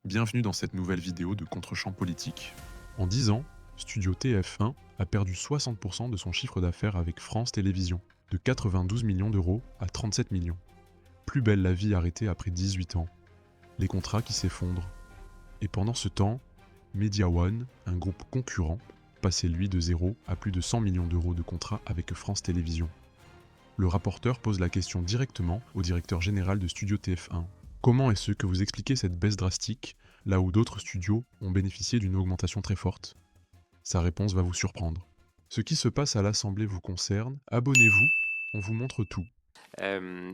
Bienvenue dans cette nouvelle vidéo de Contre-champ politique. En 10 ans, Studio TF1 a perdu 60% de son chiffre d'affaires avec France Télévisions, de 92 millions d'euros à 37 millions. Plus belle la vie arrêtée après 18 ans. Les contrats qui s'effondrent. Et pendant ce temps, Media One, un groupe concurrent, passait lui de 0 à plus de 100 millions d'euros de contrats avec France Télévisions. Le rapporteur pose la question directement au directeur général de Studio TF1. Comment est-ce que vous expliquez cette baisse drastique, là où d'autres studios ont bénéficié d'une augmentation très forte? Sa réponse va vous surprendre. Ce qui se passe à l'Assemblée vous concerne, abonnez-vous, on vous montre tout.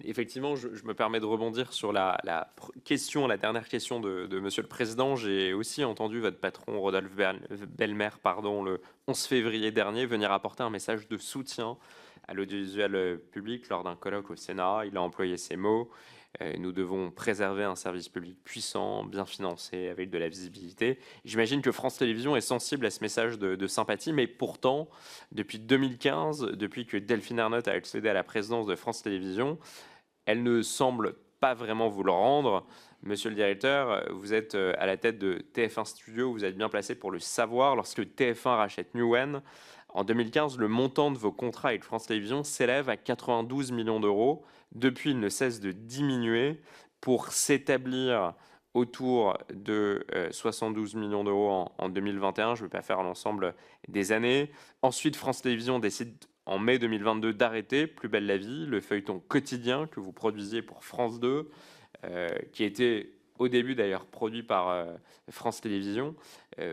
Effectivement, je me permets de rebondir sur la dernière question de Monsieur le Président. J'ai aussi entendu votre patron Rodolphe Belmer, le 11 février dernier, venir apporter un message de soutien à l'audiovisuel public lors d'un colloque au Sénat. Il a employé ces mots. Nous devons préserver un service public puissant, bien financé, avec de la visibilité. J'imagine que France Télévisions est sensible à ce message de sympathie, mais pourtant, depuis 2015, depuis que Delphine Ernotte a accédé à la présidence de France Télévisions, elle ne semble pas vraiment vous le rendre. Monsieur le directeur, vous êtes à la tête de TF1 Studio, vous êtes bien placé pour le savoir. Lorsque TF1 rachète Newen, en 2015, le montant de vos contrats avec France Télévisions s'élève à 92 millions d'euros. Depuis, il ne cesse de diminuer pour s'établir autour de 72 millions d'euros en 2021. Je ne vais pas faire l'ensemble des années. Ensuite, France Télévisions décide en mai 2022 d'arrêter Plus belle la vie, le feuilleton quotidien que vous produisiez pour France 2, qui était au début d'ailleurs produit par France Télévisions.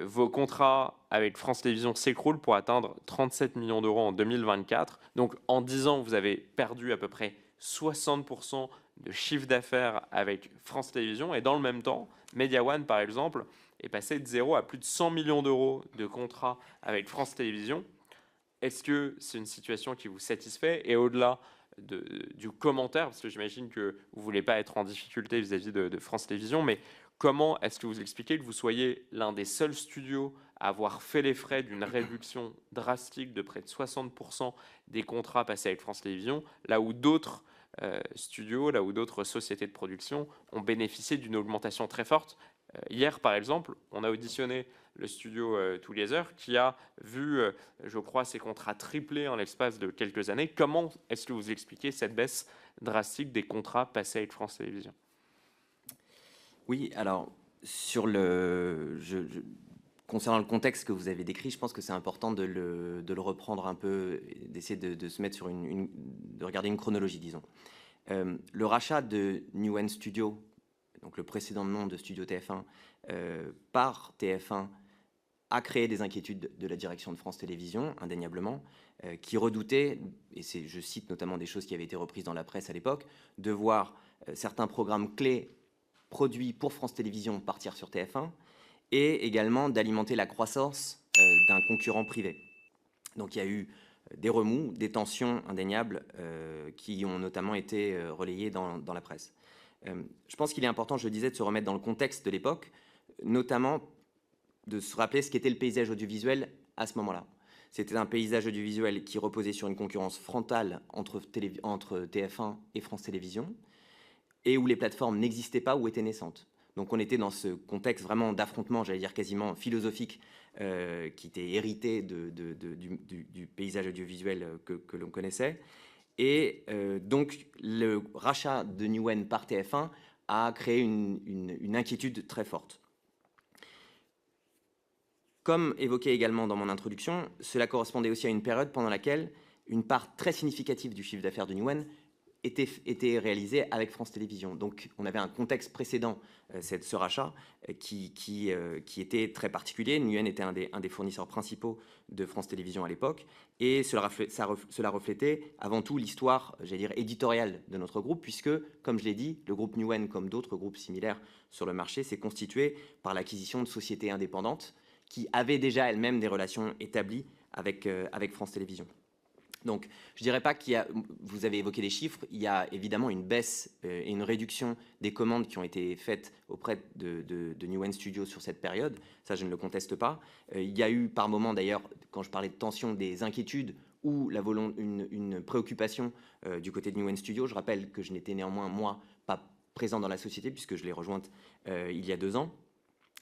Vos contrats avec France Télévisions s'écroulent pour atteindre 37 millions d'euros en 2024. Donc en 10 ans, vous avez perdu à peu près 60% de chiffre d'affaires avec France Télévisions. Et dans le même temps, Media One, par exemple, est passé de 0 à plus de 100 millions d'euros de contrats avec France Télévisions. Est-ce que c'est une situation qui vous satisfait? Et au-delà du commentaire, parce que j'imagine que vous ne voulez pas être en difficulté vis-à-vis de France Télévisions, mais comment est-ce que vous expliquez que vous soyez l'un des seuls studios à avoir fait les frais d'une réduction drastique de près de 60% des contrats passés avec France Télévisions, là où d'autres studios, là où d'autres sociétés de production ont bénéficié d'une augmentation très forte? Hier, par exemple, on a auditionné le studio Together qui a vu, je crois, ses contrats tripler en l'espace de quelques années. Comment est-ce que vous expliquez cette baisse drastique des contrats passés avec France Télévisions? Oui, alors concernant le contexte que vous avez décrit, je pense que c'est important de le reprendre un peu, et d'essayer de se mettre sur de regarder une chronologie, disons. Le rachat de Newen Studio, donc le précédent nom de Studio TF1, par TF1 a créé des inquiétudes de la direction de France Télévisions, indéniablement, qui redoutait, et je cite notamment des choses qui avaient été reprises dans la presse à l'époque, de voir certains programmes clés produits pour France Télévisions partir sur TF1, et également d'alimenter la croissance d'un concurrent privé. Donc il y a eu des remous, des tensions indéniables qui ont notamment été relayées dans la presse. Je pense qu'il est important, je le disais, de se remettre dans le contexte de l'époque, notamment de se rappeler ce qu'était le paysage audiovisuel à ce moment-là. C'était un paysage audiovisuel qui reposait sur une concurrence frontale entre TF1 et France Télévisions, et où les plateformes n'existaient pas ou étaient naissantes. Donc on était dans ce contexte vraiment d'affrontement, j'allais dire quasiment philosophique, qui était hérité du paysage audiovisuel que l'on connaissait. Et donc le rachat de Newen par TF1 a créé une inquiétude très forte. Comme évoqué également dans mon introduction, cela correspondait aussi à une période pendant laquelle une part très significative du chiffre d'affaires de Newen était réalisé avec France Télévisions. Donc on avait un contexte précédent, ce rachat, qui était très particulier. Newen était un des fournisseurs principaux de France Télévisions à l'époque, et cela reflétait avant tout l'histoire, j'allais dire, éditoriale de notre groupe, puisque, comme je l'ai dit, le groupe Newen, comme d'autres groupes similaires sur le marché, s'est constitué par l'acquisition de sociétés indépendantes qui avaient déjà elles-mêmes des relations établies avec France Télévisions. Donc, je ne dirais pas vous avez évoqué des chiffres, il y a évidemment une baisse et une réduction des commandes qui ont été faites auprès de Newen Studio sur cette période, ça je ne le conteste pas. Il y a eu par moments d'ailleurs, quand je parlais de tension, des inquiétudes ou une préoccupation du côté de Newen Studio. Je rappelle que je n'étais néanmoins, moi, pas présent dans la société puisque je l'ai rejointe il y a 2 ans.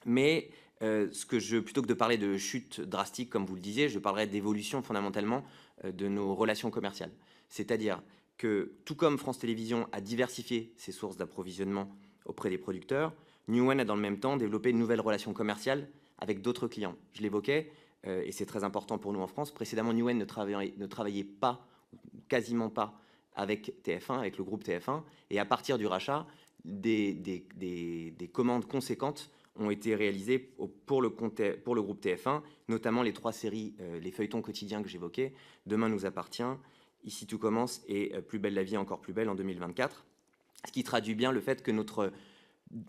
Mais plutôt que de parler de chute drastique, comme vous le disiez, je parlerai d'évolution fondamentalement de nos relations commerciales. C'est-à-dire que, tout comme France Télévisions a diversifié ses sources d'approvisionnement auprès des producteurs, Newen a dans le même temps développé de nouvelles relations commerciales avec d'autres clients. Je l'évoquais, et c'est très important pour nous en France. Précédemment, Newen ne travaillait pas, quasiment pas, avec TF1, avec le groupe TF1. Et à partir du rachat, des commandes conséquentes ont été réalisées pour le groupe TF1, notamment les 3 séries, les feuilletons quotidiens que j'évoquais, Demain nous appartient, Ici tout commence et Plus belle la vie, encore plus belle en 2024. Ce qui traduit bien le fait que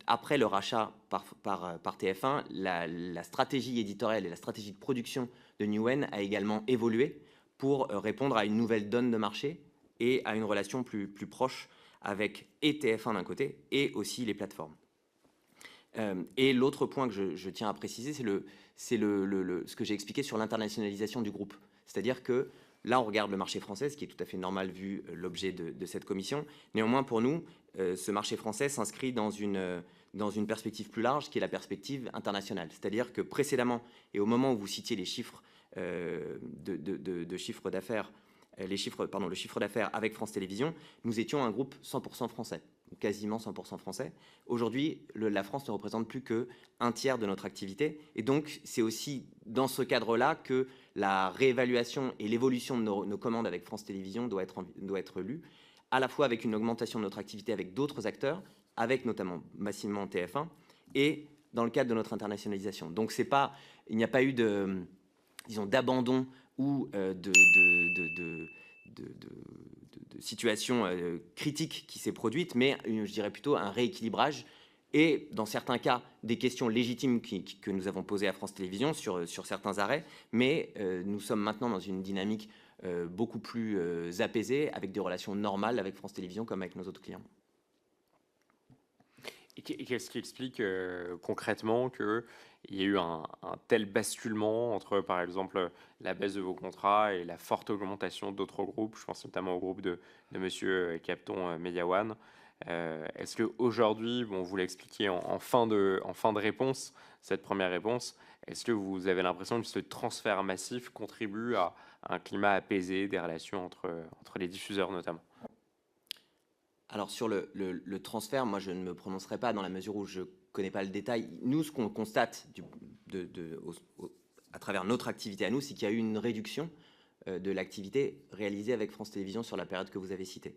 après le rachat par TF1, la stratégie éditoriale et la stratégie de production de Newen a également évolué pour répondre à une nouvelle donne de marché et à une relation plus proche avec TF1 d'un côté et aussi les plateformes. Et l'autre point que je tiens à préciser, c'est ce que j'ai expliqué sur l'internationalisation du groupe. C'est-à-dire que là, on regarde le marché français, ce qui est tout à fait normal vu l'objet de cette commission. Néanmoins, pour nous, ce marché français s'inscrit dans une perspective plus large, qui est la perspective internationale. C'est-à-dire que précédemment, et au moment où vous citiez les chiffres de chiffre d'affaires, le chiffre d'affaires avec France Télévisions, nous étions un groupe 100% français, quasiment 100% français. Aujourd'hui, la France ne représente plus qu'un tiers de notre activité. Et donc, c'est aussi dans ce cadre-là que la réévaluation et l'évolution de nos commandes avec France Télévisions doit être lue, à la fois avec une augmentation de notre activité avec d'autres acteurs, avec notamment massivement TF1, et dans le cadre de notre internationalisation. Donc, il n'y a pas eu d'abandon ou de situation critique qui s'est produite, mais je dirais plutôt un rééquilibrage et, dans certains cas, des questions légitimes que nous avons posées à France Télévisions sur certains arrêts, mais nous sommes maintenant dans une dynamique beaucoup plus apaisée, avec des relations normales avec France Télévisions comme avec nos autres clients. Et qu'est-ce qui explique concrètement qu'il y a eu un tel basculement entre, par exemple, la baisse de vos contrats et la forte augmentation d'autres groupes? Je pense notamment au groupe de Monsieur Capton, Media One. Est-ce qu'aujourd'hui, vous l'expliquiez en fin de réponse, cette première réponse, est-ce que vous avez l'impression que ce transfert massif contribue à un climat apaisé des relations entre les diffuseurs notamment? Alors sur le transfert, moi je ne me prononcerai pas dans la mesure où je ne connais pas le détail. Nous, ce qu'on constate à travers notre activité à nous, c'est qu'il y a eu une réduction de l'activité réalisée avec France Télévisions sur la période que vous avez citée.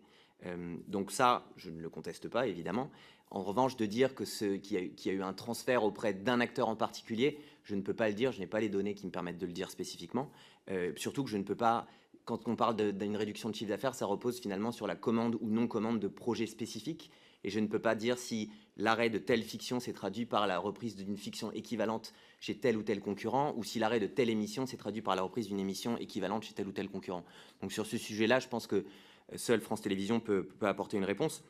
Donc ça, je ne le conteste pas, évidemment. En revanche, de dire qu'il y a eu un transfert auprès d'un acteur en particulier, je ne peux pas le dire, je n'ai pas les données qui me permettent de le dire spécifiquement. Surtout que je ne peux pas... Quand on parle d'une réduction de chiffre d'affaires, ça repose finalement sur la commande ou non-commande de projets spécifiques. Et je ne peux pas dire si l'arrêt de telle fiction s'est traduit par la reprise d'une fiction équivalente chez tel ou tel concurrent, ou si l'arrêt de telle émission s'est traduit par la reprise d'une émission équivalente chez tel ou tel concurrent. Donc sur ce sujet-là, je pense que seule France Télévisions peut apporter une réponse.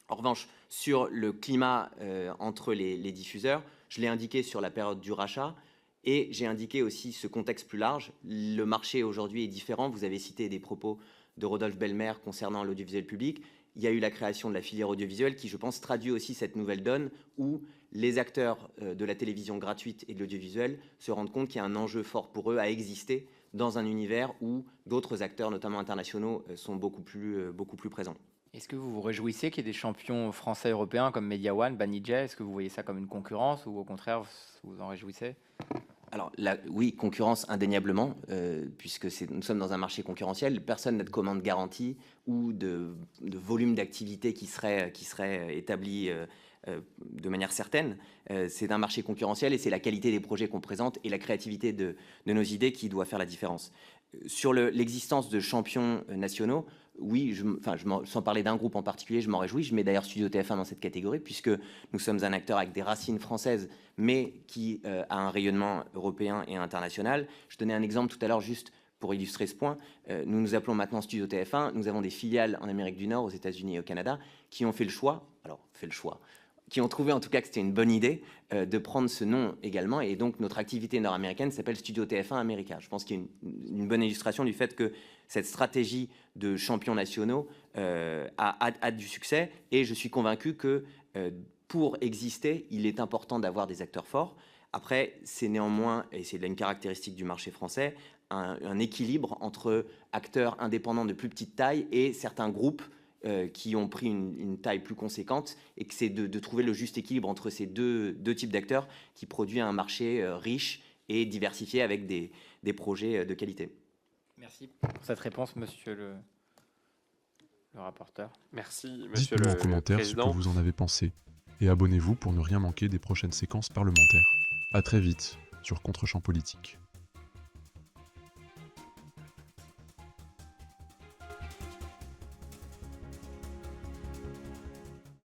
En revanche, sur le climat entre les diffuseurs, je l'ai indiqué sur la période du rachat, et j'ai indiqué aussi ce contexte plus large. Le marché aujourd'hui est différent. Vous avez cité des propos de Rodolphe Belmer concernant l'audiovisuel public. Il y a eu la création de la filière audiovisuelle qui, je pense, traduit aussi cette nouvelle donne où les acteurs de la télévision gratuite et de l'audiovisuel se rendent compte qu'il y a un enjeu fort pour eux à exister dans un univers où d'autres acteurs, notamment internationaux, sont beaucoup plus présents. Est-ce que vous vous réjouissez qu'il y ait des champions français et européens comme Media One, Banijay? Est-ce que vous voyez ça comme une concurrence ou au contraire vous en réjouissez? Alors oui, concurrence indéniablement, puisque nous sommes dans un marché concurrentiel. Personne n'a de commande garantie ou de volume d'activité qui serait établi de manière certaine. C'est un marché concurrentiel et c'est la qualité des projets qu'on présente et la créativité de nos idées qui doit faire la différence. Sur l'existence de champions nationaux, oui, sans parler d'un groupe en particulier, je m'en réjouis. Je mets d'ailleurs Studio TF1 dans cette catégorie, puisque nous sommes un acteur avec des racines françaises, mais qui a un rayonnement européen et international. Je donnais un exemple tout à l'heure, juste pour illustrer ce point. Nous nous appelons maintenant Studio TF1. Nous avons des filiales en Amérique du Nord, aux États-Unis et au Canada, qui ont qui ont trouvé en tout cas que c'était une bonne idée de prendre ce nom également. Et donc, notre activité nord-américaine s'appelle Studio TF1 America. Je pense qu'il y a une bonne illustration du fait que cette stratégie de champions nationaux a du succès. Et je suis convaincu que pour exister, il est important d'avoir des acteurs forts. Après, c'est néanmoins, et c'est une caractéristique du marché français, un équilibre entre acteurs indépendants de plus petite taille et certains groupes qui ont pris une taille plus conséquente, et que c'est de trouver le juste équilibre entre ces deux types d'acteurs qui produit un marché riche et diversifié avec des projets de qualité. Merci pour cette réponse, monsieur le rapporteur. Merci, monsieur Dites-nous en le commentaire ce que président. vous en avez pensé. Et abonnez-vous pour ne rien manquer des prochaines séquences parlementaires. A très vite sur Contre-champ politique.